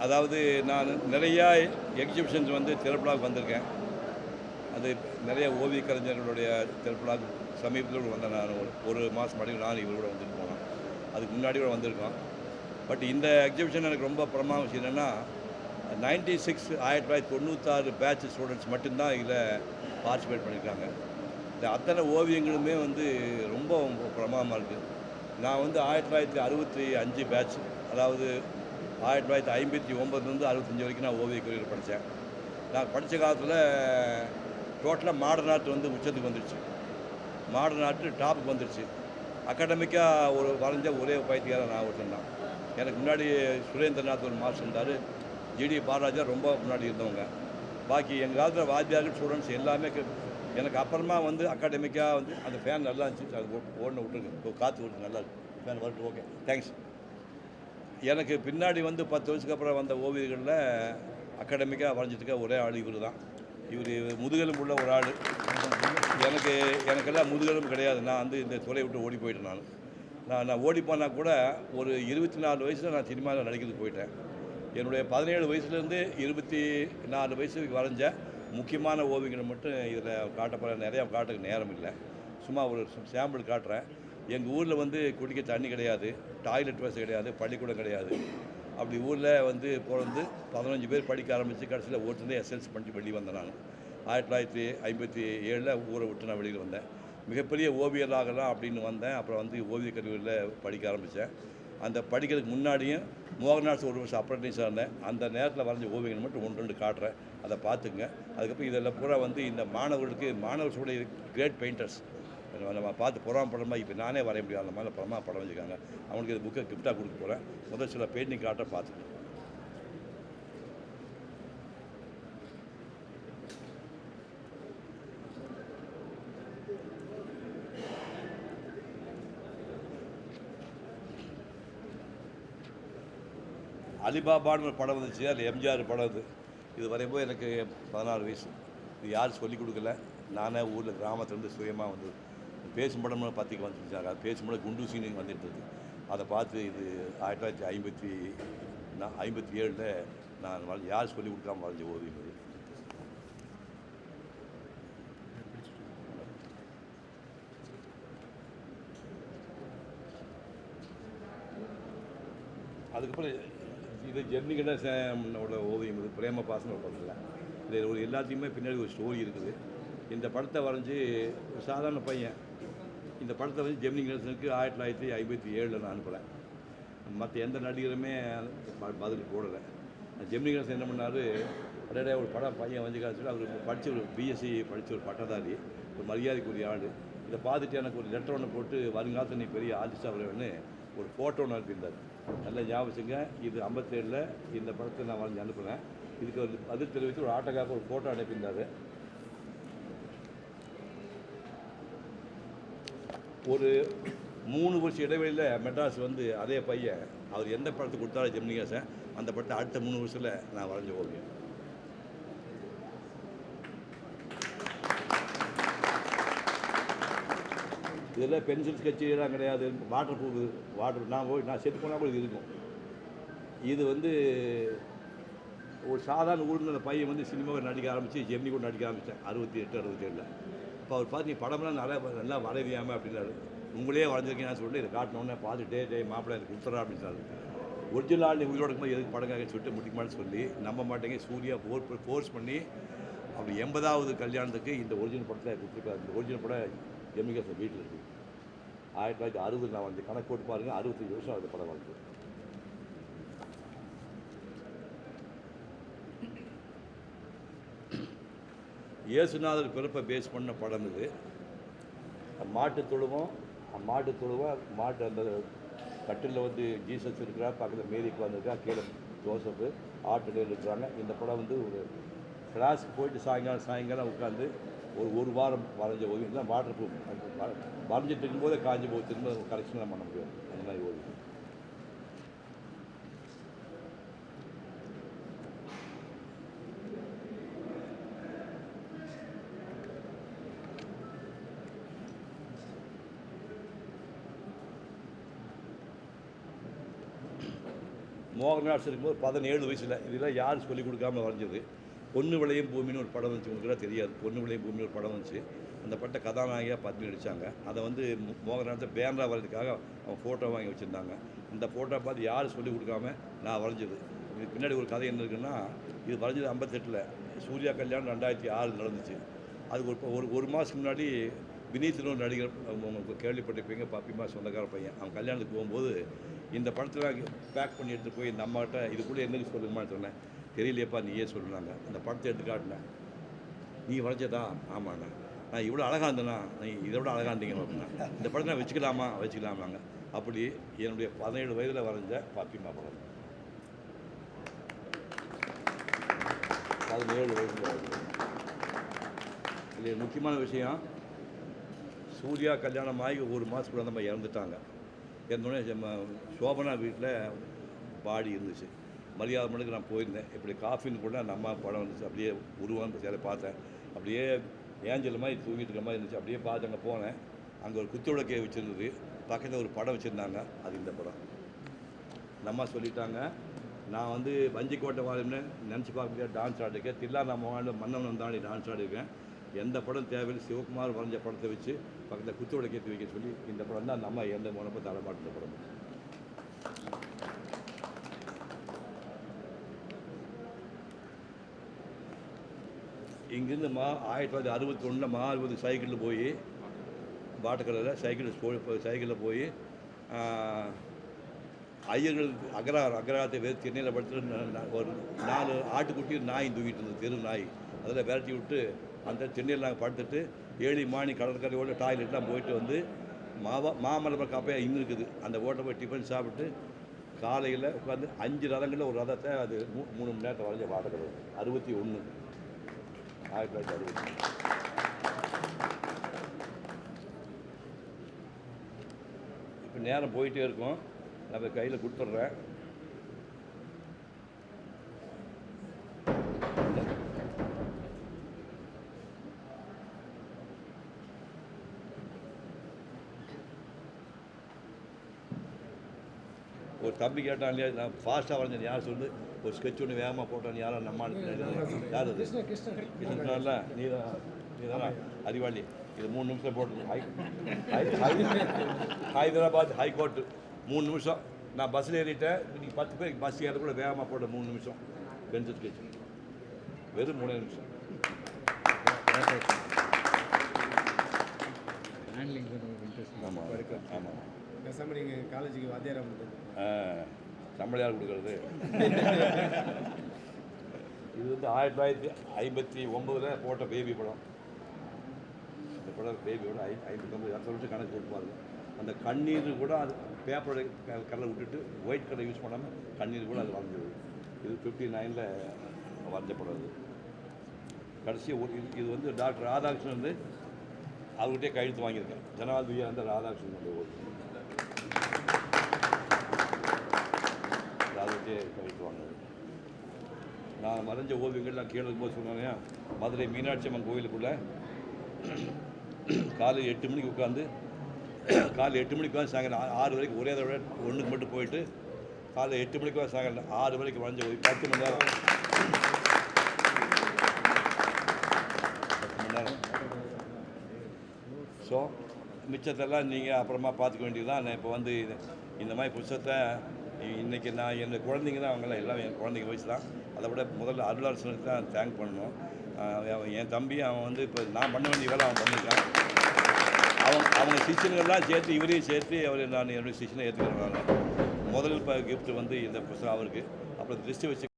அதாவது நான் நிறையா எக்ஸிபிஷன்ஸ் வந்து திரைப்படாவுக்கு வந்திருக்கேன். அது நிறைய ஓவிய கலைஞர்களுடைய திரைப்படாவுக்கு சமீபத்தில் கூட வந்தேன். நான் ஒரு மாதம் முன்னாடி நான் இவர் கூட வந்துட்டு போனோம். அதுக்கு முன்னாடி கூட வந்திருக்கோம். பட் இந்த எக்ஸிபிஷன் எனக்கு ரொம்ப பிரமாத விஷயம் என்னென்னா 1996 பேட்ச் ஸ்டூடெண்ட்ஸ் மட்டும்தான் இதில் பார்ட்டிசிபேட் பண்ணியிருக்காங்க. இந்த அத்தனை ஓவியங்களுமே வந்து ரொம்ப பிரமாதமாக இருக்குது. நான் வந்து 1965 பேட்ச், அதாவது 1959 65 வரைக்கும் நான் ஓவிய கல்லூரியில் படித்தேன். நான் படித்த காலத்தில் டோட்டலாக மாடர்ன் ஆர்ட் வந்து உச்சத்துக்கு வந்துடுச்சு. மாடர்ன் ஆர்ட்டு டாப்புக்கு வந்துடுச்சு. அகாடமிக்காக ஒரு வரைஞ்ச ஒரே பயிற்சியாளர் நான் ஒருத்தன் தான். எனக்கு முன்னாடி சுரேந்திரநாத் ஒரு மாஸ்டர் இருந்தார். ஜிடி பாலராஜா ரொம்ப முன்னாடி இருந்தவங்க. பாக்கி எங்கள் காலத்தில் வாத்தியார்கள் ஸ்டூடெண்ட்ஸ் எல்லாமே எனக்கு அப்புறமா வந்து அகாடமிக்காக வந்து அந்த ஃபேன் நல்லா இருந்துச்சு. அது ஓடனு விட்டுருக்கு, காற்று விட்டு நல்லா இருக்கு. ஃபேன் வரட்டு, ஓகே, தேங்க்ஸ். எனக்கு பின்னாடி வந்து 10 வருஷத்துக்கு அப்புறம் வந்த ஓவியர்களில் அகாடமிக்காக வரைஞ்சிட்டு ஒரே ஆள் இவர் தான். இவர் முதுகெலும்பு உள்ள ஒரு ஆள். எனக்கெல்லாம் முதுகெலும்பு கிடையாது. நான் வந்து இந்த துறையை விட்டு ஓடி போயிட்டேன். நான் ஓடி போனால் கூட ஒரு 24 வயசில் நான் சினிமாவில் நடிக்கிறதுக்கு போயிட்டேன். என்னுடைய 17 வயசுலேருந்து 24 வயசுக்கு வரைஞ்ச முக்கியமான ஓவியங்களை மட்டும் இதில் காட்டப்பட நிறையா காட்டுக்கு நேரம் இல்லை. சும்மா ஒரு சாம்பிள் காட்டுறேன். எங்கள் ஊரில் வந்து குடிக்க தண்ணி கிடையாது, டாய்லெட் வசதி கிடையாது, பள்ளிக்கூடம் கிடையாது. அப்படி ஊரில் வந்து பிறந்து 15 பேர் படிக்க ஆரம்பித்து கடைசியில் ஒருத்தர் எஸ்எல்சி பண்ணிட்டு வெளியே வந்தேன். நான் 1957 ஊரை விட்டு நான் வெளியில் வந்தேன். மிகப்பெரிய ஓவியராகலாம் அப்படின்னு வந்தேன். அப்புறம் வந்து ஓவிய கல்லூரியில் படிக்க ஆரம்பித்தேன். அந்த படிக்கிறதுக்கு முன்னாடியும் மோகன்தாஸ் ஒரு வருஷம் அப்ரண்டிஸாக இருந்தேன். அந்த நேரத்தில் வரைஞ்ச ஓவியங்கள் மட்டும் 1-2 காட்டுறேன், அதை பார்த்துங்க. அதுக்கப்புறம் இதெல்லாம் பூரா வந்து இந்த மாணவர்களுடைய கிரேட் பெயிண்டர்ஸ் நம்ம பார்த்து படமாக இப்போ நானே வரைய முடியாது, அந்த மாதிரி படமாக படம் வச்சுருக்காங்க. அவங்களுக்கு இது புக்கை கிஃப்டாக கொடுக்க போகிறேன். முதல் சில பெயிண்டிங் காட்ட பார்த்துக்கேன். அலிபாபான்னு ஒரு படம் வந்துச்சு, அதில் எம்ஜிஆர் படம். இது வரையும்போது எனக்கு 16 வயசு. இது யாரும் சொல்லிக் கொடுக்கல, நானே ஊரில் கிராமத்துலேருந்து சுயமாக வந்து பேசும் படம்னு பத்திரிக்கை வந்துருச்சாங்க. அது பேசும் படம் குண்டு சீனிங் வந்துட்டுருக்கு. அதை பார்த்து இது 1957 நான் யார் சொல்லிக் கொடுக்காமல் வரைஞ்ச ஓவியம் இது. அதுக்கப்புறம் இது ஜெர்னி கணேசனோட ஓவியம். இது பிரேம பாசன படத்தில் இது ஒரு எல்லாத்தையுமே பின்னாடி ஒரு ஸ்டோரி இருக்குது. இந்த படத்தை வரைஞ்சி ஒரு சாதாரண பையன் இந்த படத்தை வந்து ஜெமினி கணேசனுக்கு 1957 நான் அனுப்புகிறேன். மற்ற எந்த நடிகருமே பதில் போடலை. ஜெமினி கணேசன் என்ன பண்ணார், அடையே ஒரு படம் பையன் வந்து காய்ச்சி அவர் படித்த ஒரு பிஎஸ்சி படித்த ஒரு பட்டதாரி, ஒரு மரியாதைக்குரிய ஆள். இதை பார்த்துட்டு எனக்கு ஒரு லெட்டர் ஒன்று போட்டு வருங்காலத்தில் நீ பெரிய ஆர்டிஸ்டாக வரவேன்னு ஒரு ஃபோட்டோ ஒன்று அனுப்பியிருந்தார். நல்லா ஞாபகங்க. இது 57 இந்த படத்தை நான் வரைஞ்சி அனுப்புகிறேன். இதுக்கு ஒரு பதில் தெரிவித்து ஒரு ஆட்டோக்காக ஒரு ஃபோட்டோ அனுப்பியிருந்தார். ஒரு 3 வருஷம் இடைவெளியில் மெட்ராஸ் வந்து அதே பையன் அவர் எந்த படத்தை கொடுத்தாலும் ஜெமினி கணேசன் அந்த படத்தை அடுத்த 3 வருஷத்தில் நான் வரைஞ்ச ஓவியம். இதில் பென்சில் ஸ்கெட்செல்லாம் கிடையாது, வாட்டர் ப்ரூஃப். நான் செத்து போனால் கூட இது இருக்கும். இது வந்து ஒரு சாதாரண ஊரில் அந்த பையன் வந்து சினிமாவை நடிக்க ஆரம்பித்து ஜெமினி கூட நடிக்க ஆரம்பித்தேன் 68 67. இப்போ அவர் பார்த்து நீ படம்லாம் நல்லா வரைவியாமல் அப்படின்னாரு. உங்களே வரைஞ்சிருக்கீங்கன்னு சொல்லிட்டு இதை காட்டினோன்னே பார்த்துட்டே மாப்பிள்ளை எனக்கு கொடுத்துறா அப்படின்னாரு. ஒரிஜினல் ஆள் உயிரோடு இருக்கும்போது எதுக்கு படங்காக சொல்லிட்டு முடிக்குமான்னு சொல்லி நம்ப மாட்டேங்க. சூர்யா ஃபோர்ஸ் பண்ணி அப்படி 80வது கல்யாணத்துக்கு இந்த ஒரிஜினல் படத்தை கொடுத்துருக்காரு. இந்த ஒரிஜினல் படம் ஜெமினி கணேசன் வீட்டில் இருக்குது. 1960 நான் வந்து கணக்கு போட்டு பாருங்கள், 65 வருஷம் அந்த படம் வந்து. இயேசுநாதர் பிறப்பை பேஸ் பண்ண படம் இது. மாட்டு தொழுவம் மாட்டு அந்த கட்டிலில் வந்து ஜீசஸ் இருக்கிறா, பக்கத்தில் மேரி உட்காந்துருக்கா, கீழே ஜோசப்பு ஆட்டுகள் இருக்கிறாங்க. இந்த படம் வந்து ஒரு கிளாஸுக்கு போயிட்டு சாயங்காலம் உட்காந்து ஒரு வாரம் வரைஞ்ச ஓவியம் தான். வாட்டர் ப்ரூஃப் வரைஞ்சிட்டு இருக்கும்போதே காஞ்சி போய் திரும்ப கரெக்ஷன் பண்ண முடியாது, அந்த மாதிரி ஓவியம். மோகன்ராஜ் இருக்கும்போது 17 வயசில் இதெல்லாம் யார் சொல்லிக் கொடுக்காம வரைஞ்சது. பொண்ணு விளையும் பூமின்னு ஒரு படம் வந்துச்சு, உங்களுக்கு தெரியாது. பொண்ணு விளையும் பூமின்னு ஒரு படம் வந்துச்சு. அந்த பட்ட கதாநாயகியாக பத்னி நடித்தாங்க. அதை வந்து மோகன்ராஜை பேனராக வரைகிறதுக்காக அவன் ஃபோட்டோ வாங்கி வச்சுருந்தாங்க. அந்த ஃபோட்டோ பார்த்து யார் சொல்லிக் கொடுக்காம நான் வரைஞ்சது. இதுக்கு பின்னாடி ஒரு கதை என்ன இருக்குன்னா, இது வரைஞ்சது 58. சூர்யா கல்யாணம் 2006 நடந்துச்சு. அதுக்கு ஒரு மாதத்துக்கு முன்னாடி வினீத்னு ஒரு நடிகர், உங்களுக்கு கேள்விப்பட்டிருப்பீங்க, பாப்பிமா சொந்தக்கார பையன், அவன் கல்யாணத்துக்கு போகும்போது இந்த படத்தில் பேக் பண்ணி எடுத்து போய் இந்த அம்மாட்ட இதுக்குள்ளே என்னன்னு சொல்லுங்கம்மான்னு சொன்னேன். தெரியலையப்பா நீயே சொல்லுனாங்க. அந்த படத்தை எடுத்து காட்டினேன். நீ வரைஞ்சதா? ஆமாண்ணா. நான் இவ்வளோ அழகாக இருந்தேண்ணா, நீ இதை விட அழகாக இருந்தீங்கன்னு அப்படின்னா. இந்த படத்தை நான் வச்சுக்கலாமாங்க. அப்படி என்னுடைய 17 வயதில் வரைஞ்ச பாப்பிமா படம் 17 வயதில். இல்லை, முக்கியமான விஷயம், சூர்யா கல்யாணம் ஆகி ஒரு மாதத்துக்குள்ள நம்ம இறந்துட்டாங்க. இறந்தோடனே சோபனா வீட்டில் பாடி இருந்துச்சு. மரியாதை மணிக்கு நான் போயிருந்தேன். இப்படி காஃபின்னு கூட அந்த அம்மா படம் வந்துச்சு. அப்படியே உருவான்னு சேலை பார்த்தேன். அப்படியே ஏஞ்சல் மாதிரி தூங்கிட்டு இருக்க மாதிரி இருந்துச்சு. அப்படியே பார்த்து அங்கே போனேன். அங்கே ஒரு குத்து விளக்கை வச்சுருந்தது. பக்கத்தில் ஒரு படம் வச்சுருந்தாங்க. அது இந்த படம். அந்த அம்மா சொல்லிட்டாங்க, நான் வந்து வஞ்சிக்கோட்டை வாழ்ன்னு நினச்சி பார்க்க முடியாது, டான்ஸ் ஆடிருக்கேன். தில்லானா மோகன் மன்னவன் தாண்டி டான்ஸ் ஆடிருக்கேன். எந்த படம் தேவையில்லை, சிவகுமார் வரைஞ்ச படத்தை வச்சு பக்கத்தில் குத்து விளக்கை ஏற்றி வைக்க சொல்லி இந்த படம் தான் அந்த அம்மா எந்த போனப்போ தலைமாட்டின படம். இங்கேருந்து 1961 மகாபலி சைக்கிளில் போய் பாட்டக்கடையில் சைக்கிளில் போய் ஐயர்கள் அகராத்தை வேறு சென்னையில் படுத்துட்டு ஒரு 4 ஆட்டுக்குட்டி நாய் தூக்கிட்டு இருந்தது, தெரு நாய். அதில் விரட்டி விட்டு அந்த சென்னையில் நாங்கள் படுத்துட்டு 7 மணி கடற்கரையோட டாய்லெட்லாம் போயிட்டு வந்து மாமல்லபுரம் காப்பையாக இன்னும் இருக்குது. அந்த ஓட்டை போய் டிஃபன் சாப்பிட்டு காலையில் உட்காந்து 5 ரதங்களில் ஒரு ரதத்தை அது 3 மணி நேரத்தை வரைஞ்ச பாட்டக்கடை 61 1960. இப்போ நேரம் போயிட்டே இருக்கும். நான் கையில் கொடுத்துட்றேன். ஒரு தம்பி கேட்டான் இல்லையா, நான் ஃபாஸ்ட்டாக வரைஞ்சேன் யார் சொல்லு, ஒரு ஸ்கெட்ச் ஒன்று வேகமாக போட்டான்னு யாரும் நம்ம யார் அது கிருஷ்ணன்ல நீ தானா அறிவாளி. இது 3 நிமிஷம் போட்டு ஹைதராபாத் ஹைகோர்ட்டு 3 நிமிஷம். நான் பஸ்ஸில் ஏறிட்டேன். நீங்கள் 10 பேர் பஸ் ஏற கூட வேகமாக போட்ட 3 நிமிஷம். பென்சில் ஸ்கெட்ச் வெறும் 3 நிமிஷம். ஆமாம் ஆமாம். நீங்கள் காலேஜுக்கு வாத்தியாரம் சம்பளம் யார் கொடுக்கறது? இது வந்து 1959 போட்ட பேபி படம். இந்த படம் பேபியோட 59 வருஷம் கணக்கு போட்டு பாருங்க. அந்த கண்ணீர் கூட அது பேப்பரோட கலரை விட்டுட்டு ஒயிட் கலர் யூஸ் பண்ணாமல் கண்ணீர் கூட அது வரைஞ்சது. இது 59ல் வரைஞ்ச படம். அது கடைசி இது வந்து டாக்டர் ராதாகிருஷ்ணன் வந்து அவர்கிட்டே கையெழுத்து வாங்கியிருக்கேன். ஜனாதிபதியாக வந்து ராதாகிருஷ்ணன் ராதாகிருஷ்ணே கையெழுத்து வாங்கினது. நான் வரைஞ்ச ஓவியங்கள்லாம் கீழே இருக்கும்போது சொன்னேன், மதுரை மீனாட்சி அம்மன் கோயிலுக்குள்ளே காலையில் 8 மணிக்கு உட்காந்து சாயங்காலம் 6 வரைக்கும் ஒரே தடவை ஒன்றுக்கு மட்டும் போயிட்டு காலையில் 8 மணிக்கு சாயங்காலம் 6 வரைக்கும் வரைஞ்ச 10 மணி நேரம். ஸோ மிச்சத்தெல்லாம் நீங்கள் அப்புறமா பார்த்துக்க வேண்டியதுதான். நான் இப்போ வந்து இந்த மாதிரி புத்தகத்தை இன்றைக்கி நான் என் குழந்தைங்க தான், அவங்களாம் எல்லாம் என் குழந்தைங்க வயசு தான். அதை விட முதல்ல அருளாசனுக்கு தான் தேங்க் பண்ணணும். என் தம்பி அவன் வந்து இப்போ நான் பண்ண வேண்டிய வேலை அவன் பண்ணியிருக்கான். அவங்க சிஷியர்கள்லாம் சேர்த்து இவரையும் சேர்த்து நான் என்னுடைய சிஷியனை ஏற்றுக்கிறேன். முதல் கிஃப்ட் வந்து இந்த புத்தகம் அவருக்கு. அப்புறம் திருஷ்டி வச்சு